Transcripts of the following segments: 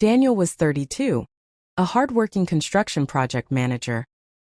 Daniel was 32, a hardworking construction project manager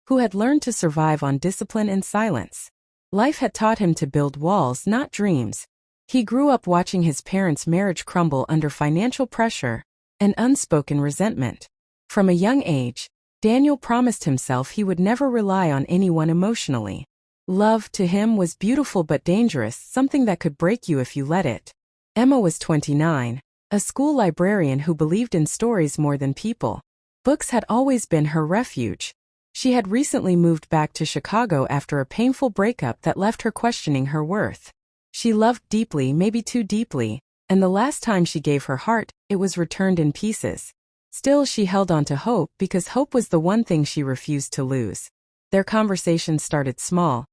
who had learned to survive on discipline and silence. Life had taught him to build walls, not dreams. He grew up watching his parents' marriage crumble under financial pressure and unspoken resentment. From a young age, Daniel promised himself he would never rely on anyone emotionally. Love, to him, was beautiful but dangerous, something that could break you if you let it. Emma was 29, a school librarian who believed in stories more than people. Books had always been her refuge. She had recently moved back to Chicago after a painful breakup that left her questioning her worth. She loved deeply, maybe too deeply, and the last time she gave her heart, it was returned in pieces. Still, she held on to hope because hope was the one thing she refused to lose. Their conversations started small.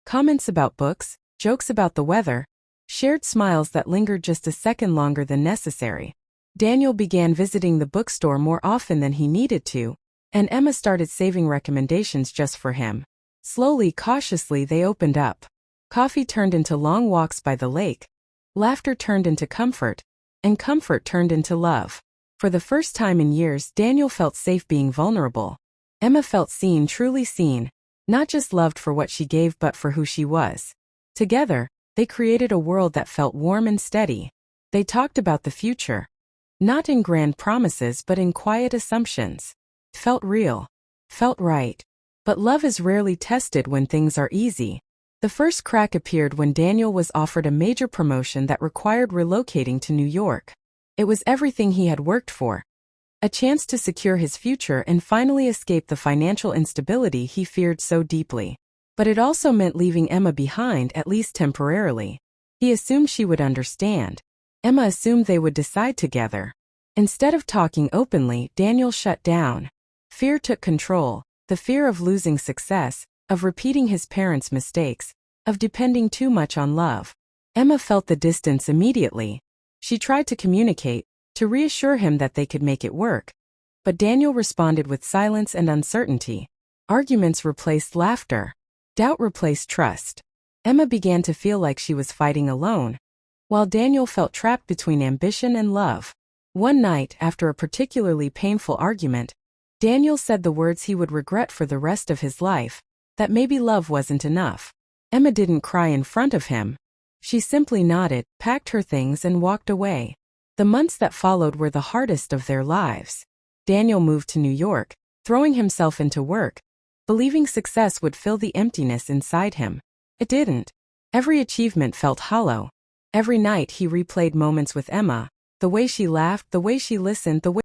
Comments about books, jokes about the weather, shared smiles that lingered just a second longer than necessary. Daniel began visiting the bookstore more often than he needed to, and Emma started saving recommendations just for him. Slowly, cautiously, they opened up. Coffee turned into long walks by the lake. Laughter turned into comfort, and comfort turned into love. For the first time in years, Daniel felt safe being vulnerable. Emma felt seen, truly seen, not just loved for what she gave but for who she was. Together, they created a world that felt warm and steady. They talked about the future, not in grand promises but in quiet assumptions. Felt real, felt right. But love is rarely tested when things are easy. The first crack appeared when Daniel was offered a major promotion that required relocating to New York. It was everything he had worked for. A chance to secure his future and finally escape the financial instability he feared so deeply. But it also meant leaving Emma behind, at least temporarily. He assumed she would understand. Emma assumed they would decide together. Instead of talking openly, Daniel shut down. Fear took control, the fear of losing success, of repeating his parents' mistakes, of depending too much on love. Emma felt the distance immediately. She tried to communicate, to reassure him that they could make it work. But Daniel responded with silence and uncertainty. Arguments replaced laughter. Doubt replaced trust. Emma began to feel like she was fighting alone, while Daniel felt trapped between ambition and love. One night, after a particularly painful argument, Daniel said the words he would regret for the rest of his life, that maybe love wasn't enough. Emma didn't cry in front of him. She simply nodded, packed her things and walked away. The months that followed were the hardest of their lives. Daniel moved to New York, throwing himself into work, believing success would fill the emptiness inside him. It didn't. Every achievement felt hollow. Every night he replayed moments with Emma, the way she laughed, the way she listened, the way